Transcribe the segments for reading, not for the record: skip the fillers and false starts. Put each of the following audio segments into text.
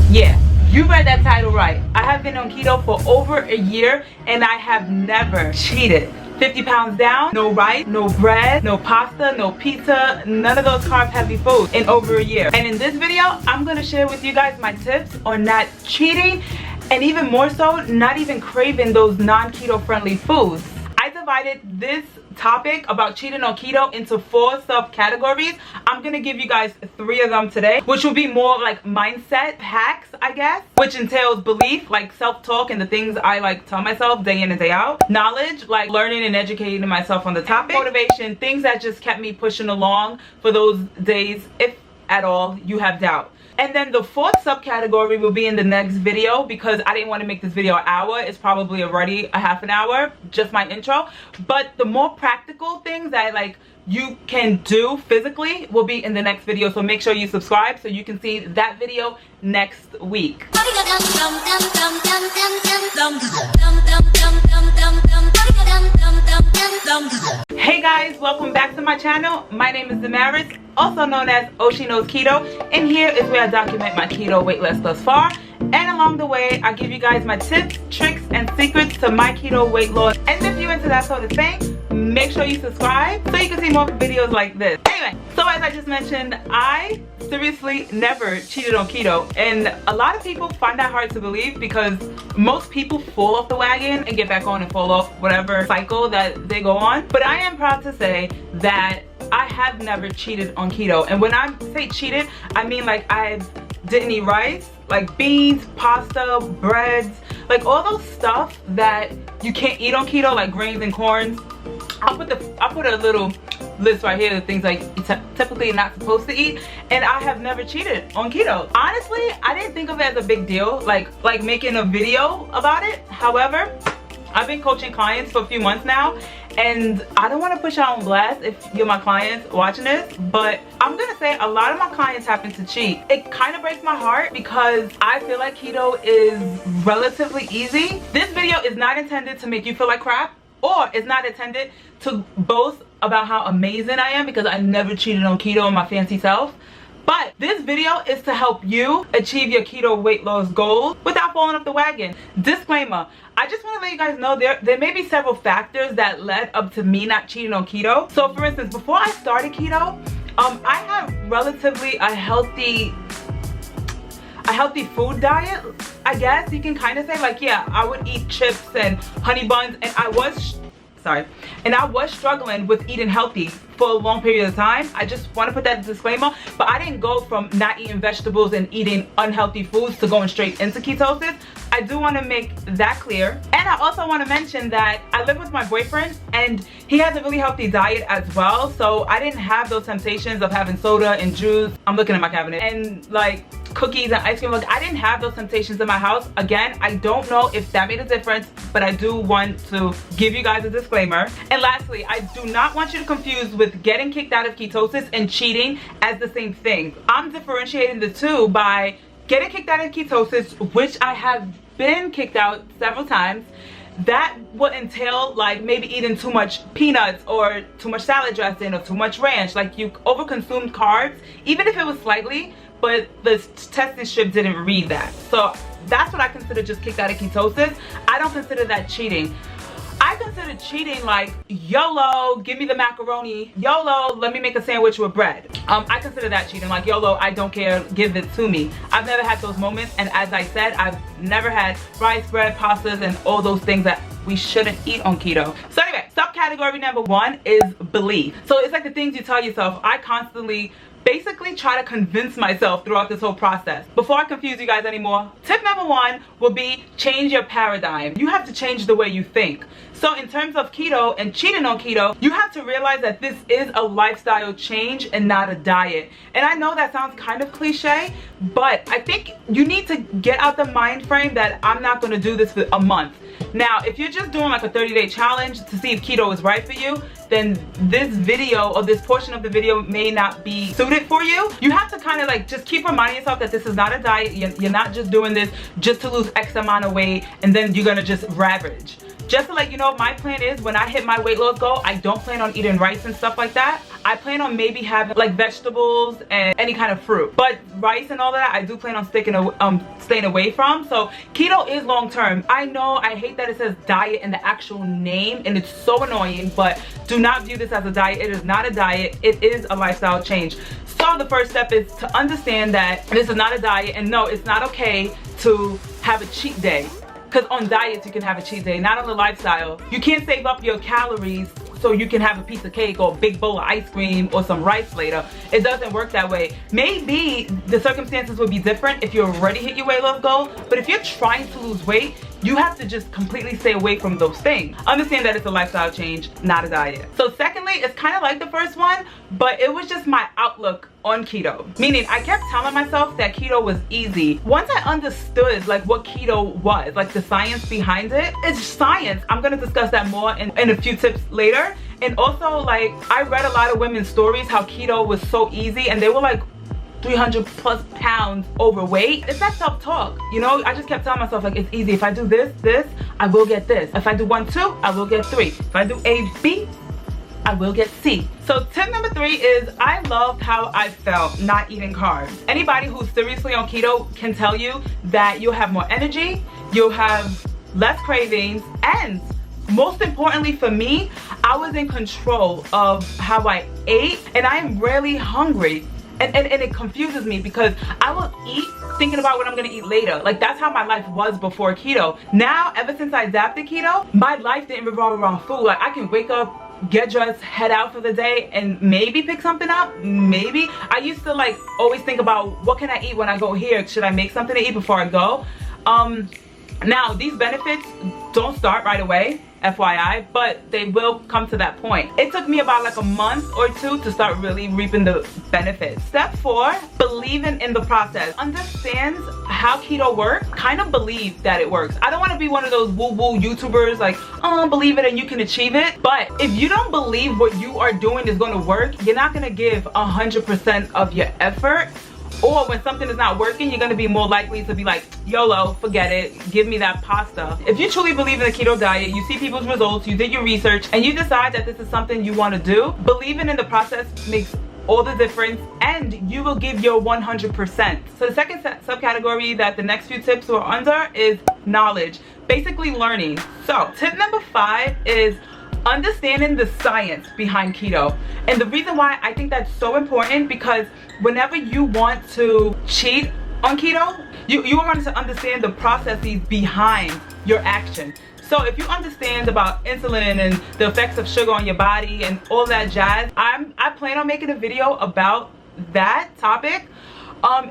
Yeah, you read that title right. I have been on keto for over a year and I have never cheated. 50 pounds down, no rice, no bread, no pasta, no pizza, none of those carb heavy foods in over a year. And in this video, I'm gonna share with you guys my tips on not cheating, and even more so, not even craving those non-keto friendly foods. I divided this topic about cheating on keto into 4 subcategories. I'm gonna give you guys 3 of them today, which will be more like mindset hacks, I guess, which entails belief, like self-talk and the things I like tell myself day in and day out. Knowledge, like learning and educating myself on the topic. Motivation, things that just kept me pushing along for those days, if at all you have doubt. And then the 4th subcategory will be in the next video, because I didn't want to make this video an hour. It's probably already a half an hour, just my intro. But the more practical things that like you can do physically will be in the next video. So make sure you subscribe so you can see that video next week. Hey guys, welcome back to my channel. My name is Damaris, also known as Oshi Knows Keto, and here is where I document my keto weight loss thus far, and along the way I give you guys my tips, tricks, and secrets to my keto weight loss. And if you're into that sort of thing, make sure you subscribe so you can see more videos like this. Anyway, so as I just mentioned, I seriously never cheated on keto, and a lot of people find that hard to believe because most people fall off the wagon and get back on and fall off whatever cycle that they go on. But I am proud to say that I have never cheated on keto. And when I say cheated, I mean like I didn't eat rice, like beans, pasta, breads, like all those stuff that you can't eat on keto, like grains and corns. I'll put a little list right here of things like typically not supposed to eat, and I have never cheated on keto. Honestly, I didn't think of it as a big deal, like making a video about it. However, I've been coaching clients for a few months now, and I don't want to push out on blast if you're my clients watching this, but I'm gonna say a lot of my clients happen to cheat. It kind of breaks my heart because I feel like keto is relatively easy. This video is not intended to make you feel like crap, or it's not intended to boast about how amazing I am, because I never cheated on keto on my fancy self. But this video is to help you achieve your keto weight loss goals without falling off the wagon. Disclaimer, I just want to let you guys know there may be several factors that led up to me not cheating on keto. So for instance, before I started keto, I had relatively a healthy food diet, I guess you can kind of say. Like, yeah, I would eat chips and honey buns, and I was struggling with eating healthy for a long period of time. I just want to put that disclaimer, but I didn't go from not eating vegetables and eating unhealthy foods to going straight into ketosis. I do want to make that clear. And I also want to mention that I live with my boyfriend, and he has a really healthy diet as well, so I didn't have those temptations of having soda and juice. I'm looking at my cabinet, and like cookies and ice cream. Like, I didn't have those temptations in my house. Again, I don't know if that made a difference, but I do want to give you guys a disclaimer. And lastly, I do not want you to confuse with getting kicked out of ketosis and cheating as the same thing. I'm differentiating the two by getting kicked out of ketosis, which I have been kicked out several times. That would entail like maybe eating too much peanuts or too much salad dressing or too much ranch. Like, you overconsumed carbs, even if it was slightly, but the testing strip didn't read that. So that's what I consider just kicked out of ketosis. I don't consider that cheating. I consider cheating like, YOLO, give me the macaroni. YOLO, let me make a sandwich with bread. I consider that cheating. Like, YOLO, I don't care, give it to me. I've never had those moments, and as I said, I've never had rice, bread, pastas, and all those things that we shouldn't eat on keto. So anyway, subcategory number 1 is belief. So it's like the things you tell yourself. I constantly basically try to convince myself throughout this whole process. Before I confuse you guys anymore, tip number 1 will be change your paradigm. You have to change the way you think. So in terms of keto and cheating on keto, you have to realize that this is a lifestyle change and not a diet. And I know that sounds kind of cliche, but I think you need to get out the mind frame that I'm not going to do this for a month. Now, if you're just doing like a 30-day challenge to see if keto is right for you, then this video or this portion of the video may not be suited for you. You have to kind of like just keep reminding yourself that this is not a diet. You're not just doing this just to lose X amount of weight and then you're gonna just ravage. Just to let you know, my plan is when I hit my weight loss goal, I don't plan on eating rice and stuff like that. I plan on maybe having like vegetables and any kind of fruit, but rice and all that I do plan on staying away from. So keto is long term. I know I hate that it says diet in the actual name, and it's so annoying, but do not view this as a diet. It is not a diet. It is a lifestyle change. So the first step is to understand that this is not a diet, and no, it's not okay to have a cheat day. Because on diets you can have a cheat day, not on the lifestyle. You can't save up your calories so you can have a piece of cake or a big bowl of ice cream or some rice later. It doesn't work that way. Maybe the circumstances would be different if you already hit your weight loss goal, but if you're trying to lose weight, you have to just completely stay away from those things. Understand that it's a lifestyle change, not a diet. So secondly, it's kind of like the first one, but it was just my outlook on keto. Meaning I kept telling myself that keto was easy. Once I understood like what keto was, like the science behind it, it's science. I'm gonna discuss that more in a few tips later. And also, like, I read a lot of women's stories how keto was so easy and they were like 300 plus pounds overweight. It's that self-talk, you know. I just kept telling myself like, it's easy. If I do this, I will get this. If I do 1, 2, I will get 3. If I do A, B, I will get C. So tip number 3 is I loved how I felt not eating carbs. Anybody who's seriously on keto can tell you that you'll have more energy, you'll have less cravings, and most importantly for me, I was in control of how I ate, and I am rarely hungry. And it confuses me because I will eat thinking about what I'm gonna eat later. Like, that's how my life was before keto. Now, ever since I adapted keto, my life didn't revolve around food. Like, I can wake up, get dressed, head out for the day, and maybe pick something up, maybe. I used to like always think about what can I eat when I go here? Should I make something to eat before I go? Now, these benefits don't start right away, FYI, but they will come to that point. It took me about like a month or 2 to start really reaping the benefits. Step 4, believing in the process. Understands how keto works, kind of believe that it works. I don't want to be one of those woo-woo YouTubers like, oh, believe it and you can achieve it. But if you don't believe what you are doing is going to work, you're not going to give 100% of your effort. Or when something is not working, you're going to be more likely to be like, YOLO, forget it, give me that pasta. If you truly believe in the keto diet, you see people's results, you did your research, and you decide that this is something you want to do, believing in the process makes all the difference, and you will give your 100%. So the second subcategory that the next few tips are under is knowledge, basically learning. So tip number 5 is understanding the science behind keto. And the reason why I think that's so important, because whenever you want to cheat on keto, you want to understand the processes behind your action. So if you understand about insulin and the effects of sugar on your body and all that jazz, I plan on making a video about that topic.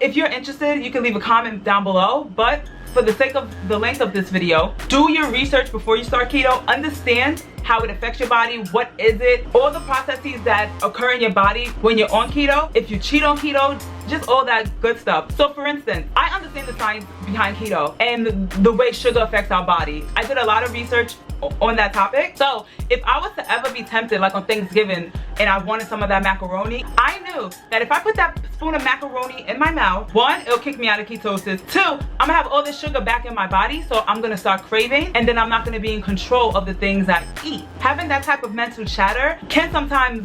If you're interested, you can leave a comment down below, but for the sake of the length of this video, do your research before you start keto. Understand how it affects your body, what is it, all the processes that occur in your body when you're on keto, if you cheat on keto, just all that good stuff. So for instance, I understand the science behind keto and the way sugar affects our body. I did a lot of research on that topic. So if I was to ever be tempted, like on Thanksgiving, and I wanted some of that macaroni, I knew that if I put that spoon of macaroni in my mouth, 1, it'll kick me out of ketosis. 2, I'm gonna have all this sugar back in my body, so I'm gonna start craving, and then I'm not gonna be in control of the things I eat. Having that type of mental chatter can sometimes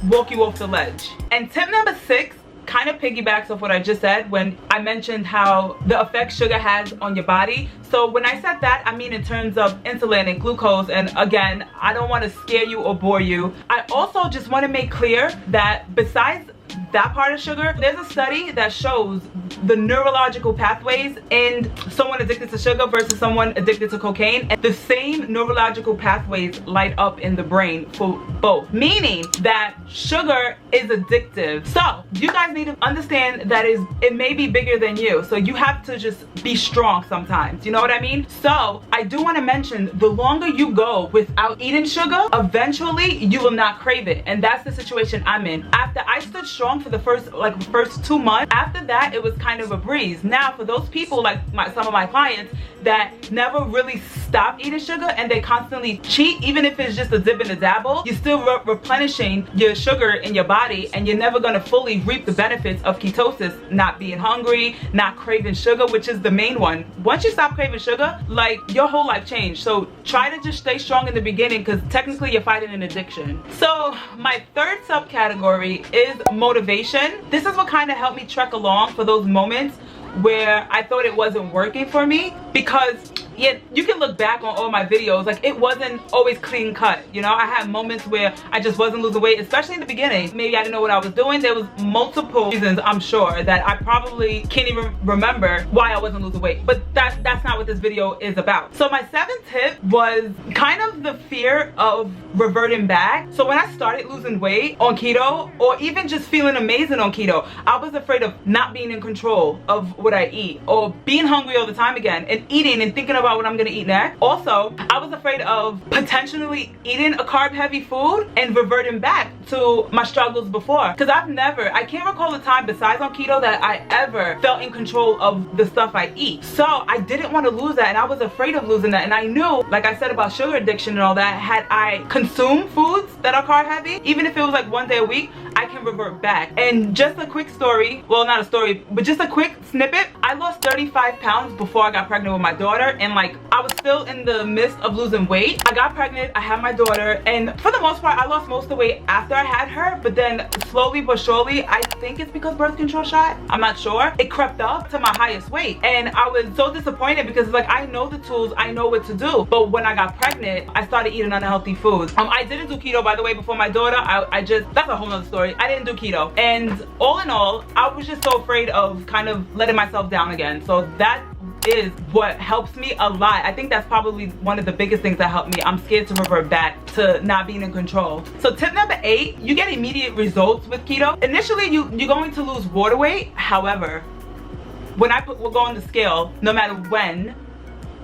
walk you off the ledge. And tip number 6 kind of piggybacks off what I just said when I mentioned how the effect sugar has on your body. So when I said that, I mean in terms of insulin and glucose, and again, I don't want to scare you or bore you. I also just want to make clear that besides that part of sugar, there's a study that shows the neurological pathways in someone addicted to sugar versus someone addicted to cocaine, and the same neurological pathways light up in the brain for both, meaning that sugar is addictive. So you guys need to understand that it may be bigger than you, so you have to just be strong sometimes, you know what I mean? So I do want to mention, the longer you go without eating sugar, eventually you will not crave it, and that's the situation I'm in. After I stood strong for the first 2 months, after that it was kind of a breeze. Now for those people like some of my clients that never really stop eating sugar and they constantly cheat, even if it's just a dip and a dabble, you're still replenishing your sugar in your body, and you're never going to fully reap the benefits of ketosis, not being hungry, not craving sugar, which is the main one. Once you stop craving sugar, like, your whole life changed. So try to just stay strong in the beginning, because technically you're fighting an addiction. So my third subcategory is motivation. This is what kind of helped me trek along for those moments where I thought it wasn't working for me, because yeah, you can look back on all my videos, like, it wasn't always clean cut, you know. I had moments where I just wasn't losing weight, especially in the beginning. Maybe I didn't know what I was doing. There was multiple reasons, I'm sure, that I probably can't even remember why I wasn't losing weight, but that's not what this video is about. So my seventh tip was kind of the fear of reverting back. So when I started losing weight on keto, or even just feeling amazing on keto, I was afraid of not being in control of what I eat, or being hungry all the time again, and eating and thinking about what I'm gonna eat next. Also, I was afraid of potentially eating a carb heavy food and reverting back to my struggles before, because I can't recall a time besides on keto that I ever felt in control of the stuff I eat. So I didn't want to lose that, and I was afraid of losing that. And I knew, like I said about sugar addiction and all that, had I consumed foods that are carb heavy, even if it was like one day a week, I can revert back. And just a quick story, well, not a story, but just a quick snippet, I lost 35 pounds before I got pregnant with my daughter, and like, I was still in the midst of losing weight. I got pregnant, I had my daughter, and for the most part I lost most of the weight after I had her, but then slowly but surely, I think it's because birth control shot, I'm not sure, it crept up to my highest weight. And I was so disappointed, because like, I know the tools, I know what to do, but when I got pregnant, I started eating unhealthy foods. I didn't do keto, by the way, before my daughter. I just, that's a whole nother story. I didn't do keto, and all in all, I was just so afraid of kind of letting myself down again. So that is what helps me a lot. I think that's probably one of the biggest things that helped me. I'm scared to revert back to not being in control. So tip number 8, you get immediate results with keto. Initially, you're going to lose water weight. However, when we'll go on the scale, no matter when,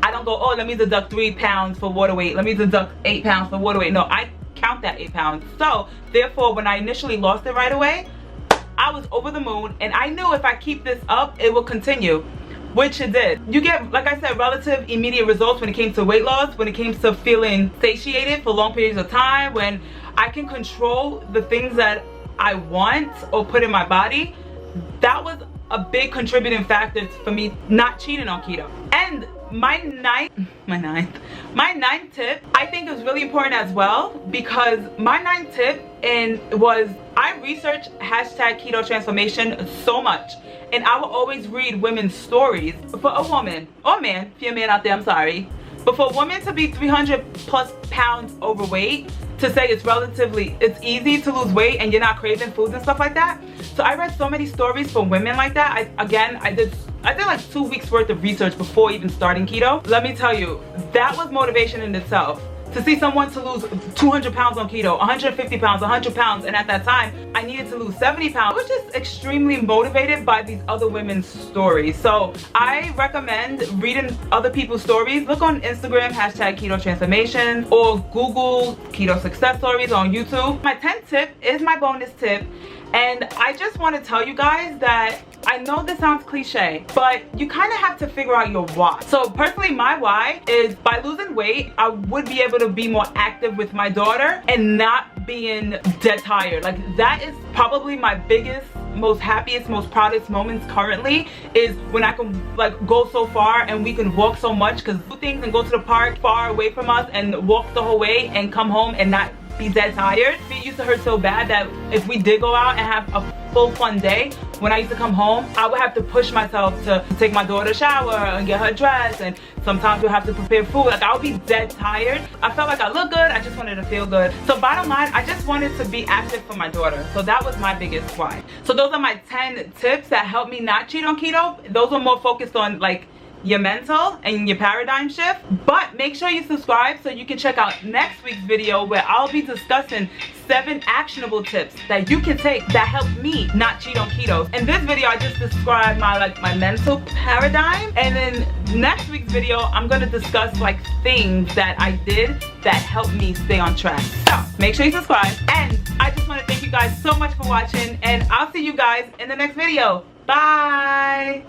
I don't go, oh, let me deduct 3 pounds for water weight, let me deduct 8 pounds for water weight. No, I count that 8 pounds. So therefore, when I initially lost it right away, I was over the moon, and I knew if I keep this up, it will continue, which it did. You get, like I said, relative immediate results when it came to weight loss, when it came to feeling satiated for long periods of time, when I can control the things that I want or put in my body. That was a big contributing factor for me not cheating on keto. And my ninth tip, I think, is really important as well, because my ninth tip was I researched #keto transformation so much, and I will always read women's stories. For a woman, or man, if you're a man out there, I'm sorry, but for a woman to be 300+ pounds overweight, to say it's easy to lose weight and you're not craving foods and stuff like that. So I read so many stories from women like that. I did like 2 weeks worth of research before even starting keto. Let me tell you, that was motivation in itself. To see someone to lose 200 pounds on keto, 150 pounds, 100 pounds, and at that time, I needed to lose 70 pounds. I was just extremely motivated by these other women's stories. So I recommend reading other people's stories. Look on Instagram, #keto transformation, or Google keto success stories on YouTube. My 10th tip is my bonus tip. And I just want to tell you guys that I know this sounds cliche, but you kind of have to figure out your why. So personally, my why is by losing weight, I would be able to be more active with my daughter and not being dead tired. Like, that is probably my biggest, most happiest, most proudest moments currently, is when I can like go so far and we can walk so much, because do things and go to the park far away from us and walk the whole way and come home and not be dead tired. It used to hurt so bad that if we did go out and have a full fun day, when I used to come home, I would have to push myself to take my daughter a shower and get her dressed, and sometimes we'll have to prepare food. Like, I would be dead tired. I felt like I looked good, I just wanted to feel good. So bottom line, I just wanted to be active for my daughter. So that was my biggest why. So those are my 10 tips that helped me not cheat on keto. Those were more focused on like your mental and your paradigm shift. But make sure you subscribe so you can check out next week's video, where I'll be discussing 7 actionable tips that you can take that help me not cheat on keto. In this video, I just described my mental paradigm, and then next week's video, I'm gonna discuss like things that I did that helped me stay on track. So make sure you subscribe, and I just want to thank you guys so much for watching, and I'll see you guys in the next video. Bye.